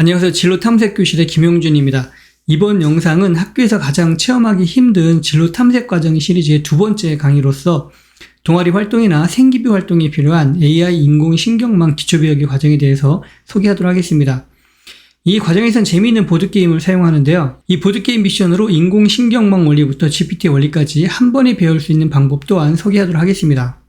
안녕하세요. 진로 탐색 교실의 김용준입니다. 이번 영상은 학교에서 가장 체험하기 힘든 진로 탐색 과정 시리즈의 두 번째 강의로서 동아리 활동이나 생기부 활동에 필요한 AI 인공신경망 기초배우기 과정에 대해서 소개하도록 하겠습니다. 이 과정에선 재미있는 보드게임을 사용하는데요. 이 보드게임 미션으로 인공신경망 원리부터 GPT 원리까지 한 번에 배울 수 있는 방법 또한 소개하도록 하겠습니다.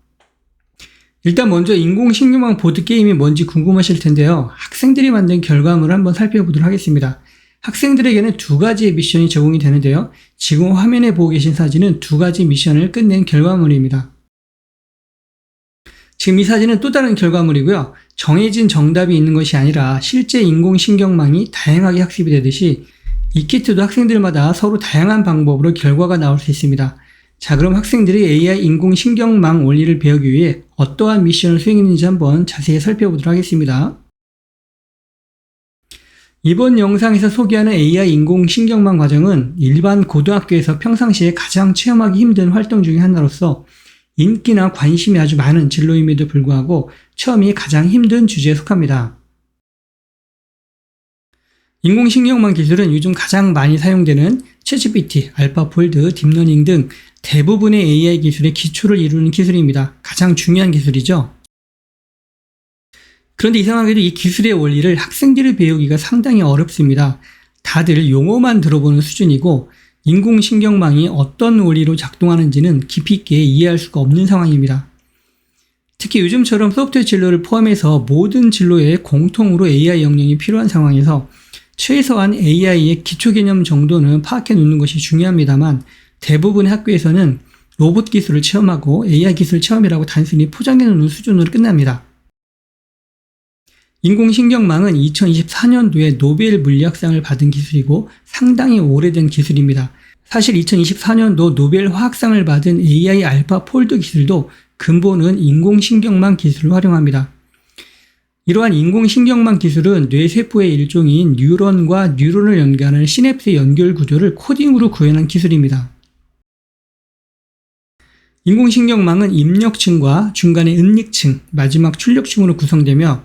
일단 먼저 인공신경망 보드게임이 뭔지 궁금하실 텐데요. 학생들이 만든 결과물을 한번 살펴보도록 하겠습니다. 학생들에게는 두 가지의 미션이 제공이 되는데요. 지금 화면에 보고 계신 사진은 두 가지 미션을 끝낸 결과물입니다. 지금 이 사진은 또 다른 결과물이고요. 정해진 정답이 있는 것이 아니라 실제 인공신경망이 다양하게 학습이 되듯이 이 키트도 학생들마다 서로 다양한 방법으로 결과가 나올 수 있습니다. 자, 그럼 학생들이 AI 인공신경망 원리를 배우기 위해 어떠한 미션을 수행했는지 한번 자세히 살펴보도록 하겠습니다. 이번 영상에서 소개하는 AI 인공신경망 과정은 일반 고등학교에서 평상시에 가장 체험하기 힘든 활동 중에 하나로서 인기나 관심이 아주 많은 진로임에도 불구하고 체험이 가장 힘든 주제에 속합니다. 인공신경망 기술은 요즘 가장 많이 사용되는 챗GPT, 알파폴드, 딥러닝 등 대부분의 AI 기술의 기초를 이루는 기술입니다. 가장 중요한 기술이죠. 그런데 이상하게도 이 기술의 원리를 학생들이 배우기가 상당히 어렵습니다. 다들 용어만 들어보는 수준이고 인공신경망이 어떤 원리로 작동하는지는 깊이 있게 이해할 수가 없는 상황입니다. 특히 요즘처럼 소프트웨어 진로를 포함해서 모든 진로에 공통으로 AI 역량이 필요한 상황에서 최소한 AI의 기초 개념 정도는 파악해 놓는 것이 중요합니다만 대부분의 학교에서는 로봇 기술을 체험하고 AI 기술 체험이라고 단순히 포장해 놓는 수준으로 끝납니다. 인공신경망은 2024년도에 노벨 물리학상을 받은 기술이고 상당히 오래된 기술입니다. 사실 2024년도 노벨 화학상을 받은 AI 알파폴드 기술도 근본은 인공신경망 기술을 활용합니다. 이러한 인공신경망 기술은 뇌세포의 일종인 뉴런과 뉴런을 연결하는 시냅스의 연결 구조를 코딩으로 구현한 기술입니다. 인공신경망은 입력층과 중간에 은닉층, 마지막 출력층으로 구성되며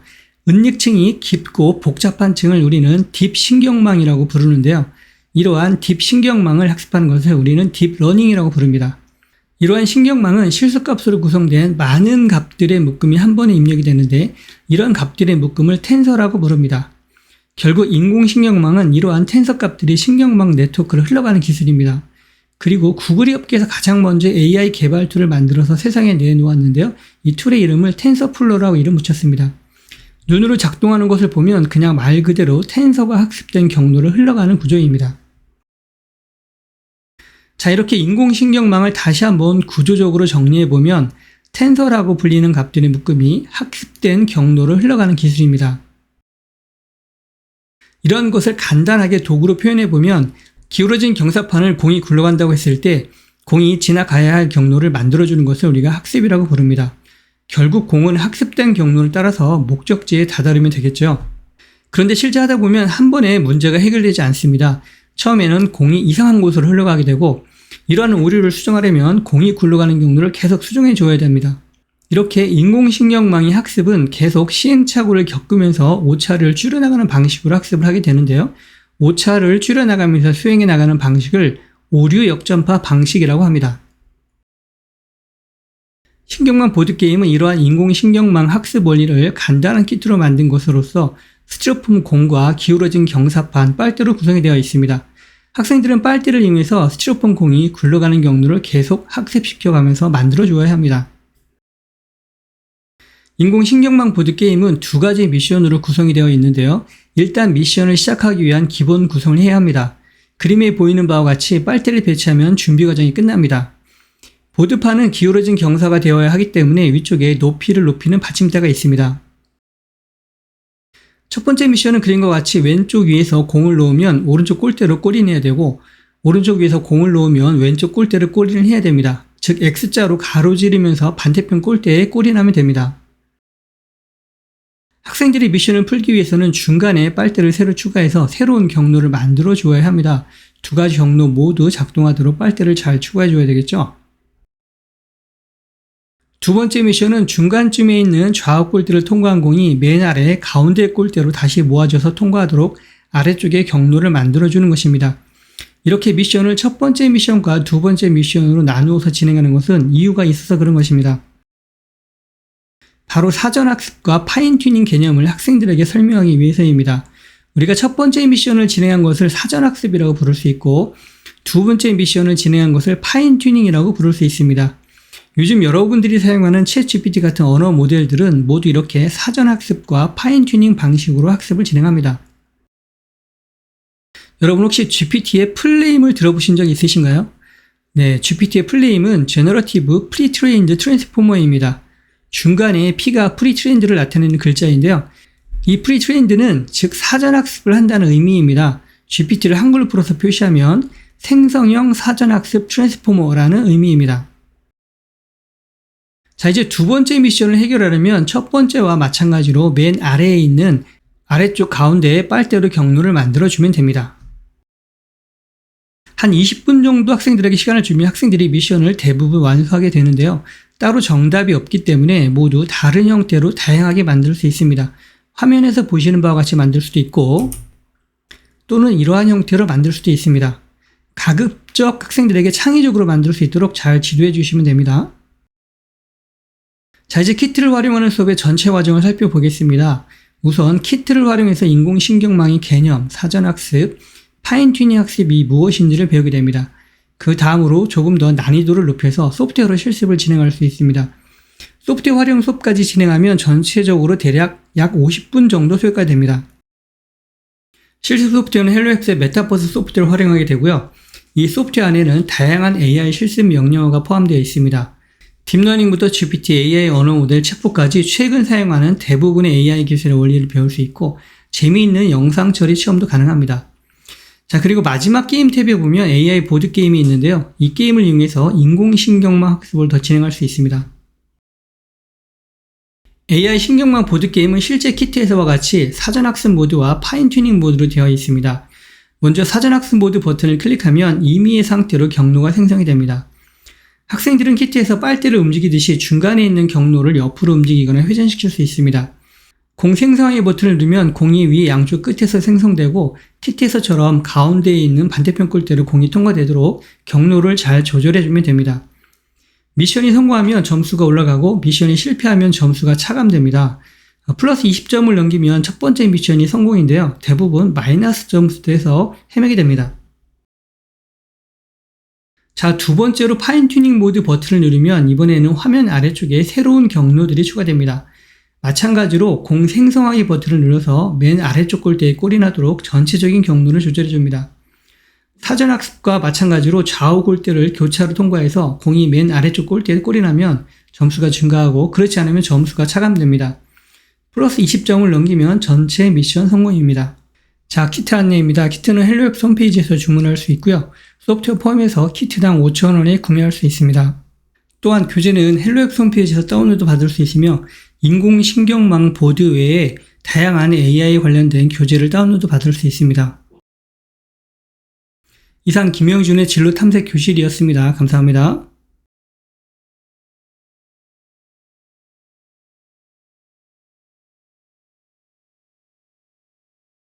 은닉층이 깊고 복잡한 층을 우리는 딥신경망이라고 부르는데요. 이러한 딥신경망을 학습하는 것을 우리는 딥러닝이라고 부릅니다. 이러한 신경망은 실수값으로 구성된 많은 값들의 묶음이 한 번에 입력이 되는데 이러한 값들의 묶음을 텐서라고 부릅니다. 결국 인공신경망은 이러한 텐서 값들이 신경망 네트워크를 흘러가는 기술입니다. 그리고 구글이 업계에서 가장 먼저 AI 개발 툴을 만들어서 세상에 내놓았는데요. 이 툴의 이름을 텐서플로우라고 이름 붙였습니다. 눈으로 작동하는 것을 보면 그냥 말 그대로 텐서가 학습된 경로를 흘러가는 구조입니다. 자, 이렇게 인공신경망을 다시 한번 구조적으로 정리해보면 텐서라고 불리는 값들의 묶음이 학습된 경로를 흘러가는 기술입니다. 이런 것을 간단하게 도구로 표현해보면 기울어진 경사판을 공이 굴러간다고 했을 때 공이 지나가야 할 경로를 만들어주는 것을 우리가 학습이라고 부릅니다. 결국 공은 학습된 경로를 따라서 목적지에 다다르면 되겠죠. 그런데 실제 하다 보면 한 번에 문제가 해결되지 않습니다. 처음에는 공이 이상한 곳으로 흘러가게 되고 이러한 오류를 수정하려면 공이 굴러가는 경로를 계속 수정해 줘야 됩니다. 이렇게 인공신경망의 학습은 계속 시행착오를 겪으면서 오차를 줄여나가는 방식으로 학습을 하게 되는데요. 오차를 줄여나가면서 수행해 나가는 방식을 오류 역전파 방식이라고 합니다. 신경망 보드게임은 이러한 인공신경망 학습 원리를 간단한 키트로 만든 것으로서 스티로폼 공과 기울어진 경사판, 빨대로 구성이 되어 있습니다. 학생들은 빨대를 이용해서 스티로폼 공이 굴러가는 경로를 계속 학습시켜가면서 만들어주어야 합니다. 인공신경망 보드게임은 두 가지 미션으로 구성이 되어 있는데요. 일단 미션을 시작하기 위한 기본 구성을 해야 합니다. 그림에 보이는 바와 같이 빨대를 배치하면 준비 과정이 끝납니다. 보드판은 기울어진 경사가 되어야 하기 때문에 위쪽에 높이를 높이는 받침대가 있습니다. 첫 번째 미션은 그림과 같이 왼쪽 위에서 공을 놓으면 오른쪽 골대로 골인해야 되고 오른쪽 위에서 공을 놓으면 왼쪽 골대로 골인을 해야 됩니다. 즉 X자로 가로지르면서 반대편 골대에 골인하면 됩니다. 학생들이 미션을 풀기 위해서는 중간에 빨대를 새로 추가해서 새로운 경로를 만들어 주어야 합니다. 두 가지 경로 모두 작동하도록 빨대를 잘 추가해 줘야 되겠죠. 두 번째 미션은 중간쯤에 있는 좌우 골대를 통과한 공이 맨 아래 가운데 골대로 다시 모아져서 통과하도록 아래쪽에 경로를 만들어주는 것입니다. 이렇게 미션을 첫 번째 미션과 두 번째 미션으로 나누어서 진행하는 것은 이유가 있어서 그런 것입니다. 바로 사전학습과 파인튜닝 개념을 학생들에게 설명하기 위해서입니다. 우리가 첫 번째 미션을 진행한 것을 사전학습이라고 부를 수 있고 두 번째 미션을 진행한 것을 파인튜닝이라고 부를 수 있습니다. 요즘 여러분들이 사용하는 챗GPT 같은 언어 모델들은 모두 이렇게 사전학습과 파인튜닝 방식으로 학습을 진행합니다. 여러분 혹시 GPT의 풀네임을 들어보신 적 있으신가요? 네, GPT의 풀네임은 Generative Pre-trained Transformer입니다. 중간에 P가 Pre-trained를 나타내는 글자인데요. 이 Pre-trained는 즉 사전학습을 한다는 의미입니다. GPT를 한글로 풀어서 표시하면 생성형 사전학습 트랜스포머라는 의미입니다. 자, 이제 두 번째 미션을 해결하려면 첫 번째와 마찬가지로 맨 아래에 있는 아래쪽 가운데에 빨대로 경로를 만들어주면 됩니다. 한 20분 정도 학생들에게 시간을 주면 학생들이 미션을 대부분 완수하게 되는데요. 따로 정답이 없기 때문에 모두 다른 형태로 다양하게 만들 수 있습니다. 화면에서 보시는 바와 같이 만들 수도 있고 또는 이러한 형태로 만들 수도 있습니다. 가급적 학생들에게 창의적으로 만들 수 있도록 잘 지도해 주시면 됩니다. 자, 이제 키트를 활용하는 수업의 전체 과정을 살펴보겠습니다. 우선 키트를 활용해서 인공신경망의 개념, 사전학습, 파인튜닝 학습이 무엇인지를 배우게 됩니다. 그 다음으로 조금 더 난이도를 높여서 소프트웨어로 실습을 진행할 수 있습니다. 소프트웨어 활용 수업까지 진행하면 전체적으로 대략 약 50분 정도 소요가 됩니다. 실습 소프트웨어는 헬로엑스의 메타버스 소프트웨어를 활용하게 되고요. 이 소프트웨어 안에는 다양한 AI 실습 명령어가 포함되어 있습니다. 딥러닝부터 GPT, AI 언어 모델, 챗봇까지 최근 사용하는 대부분의 AI 기술의 원리를 배울 수 있고 재미있는 영상 처리 시험도 가능합니다. 자, 그리고 마지막 게임 탭에 보면 AI 보드게임이 있는데요. 이 게임을 이용해서 인공신경망 학습을 더 진행할 수 있습니다. AI 신경망 보드게임은 실제 키트에서와 같이 사전학습 모드와 파인튜닝 모드로 되어 있습니다. 먼저 사전학습 모드 버튼을 클릭하면 임의의 상태로 경로가 생성이 됩니다. 학생들은 키트에서 빨대를 움직이듯이 중간에 있는 경로를 옆으로 움직이거나 회전시킬 수 있습니다. 공 생성하기 버튼을 누르면 공이 위 양쪽 끝에서 생성되고 키트에서처럼 가운데에 있는 반대편 골대로 공이 통과되도록 경로를 잘 조절해주면 됩니다. 미션이 성공하면 점수가 올라가고 미션이 실패하면 점수가 차감됩니다. 플러스 20점을 넘기면 첫 번째 미션이 성공인데요. 대부분 마이너스 점수에서 헤매게 됩니다. 자, 두 번째로 파인튜닝 모드 버튼을 누르면 이번에는 화면 아래쪽에 새로운 경로들이 추가됩니다. 마찬가지로 공 생성하기 버튼을 눌러서 맨 아래쪽 골대에 꼴이 나도록 전체적인 경로를 조절해줍니다. 사전학습과 마찬가지로 좌우 골대를 교차로 통과해서 공이 맨 아래쪽 골대에 꼴이 나면 점수가 증가하고 그렇지 않으면 점수가 차감됩니다. 플러스 20점을 넘기면 전체 미션 성공입니다. 자, 키트 안내입니다. 키트는 헬로엑스 홈페이지에서 주문할 수 있고요. 소프트웨어 포함해서 키트당 5,000원에 구매할 수 있습니다. 또한 교재는 헬로엑스 홈페이지에서 다운로드 받을 수 있으며 인공신경망 보드 외에 다양한 AI 관련된 교재를 다운로드 받을 수 있습니다. 이상 김영준의 진로탐색 교실이었습니다. 감사합니다.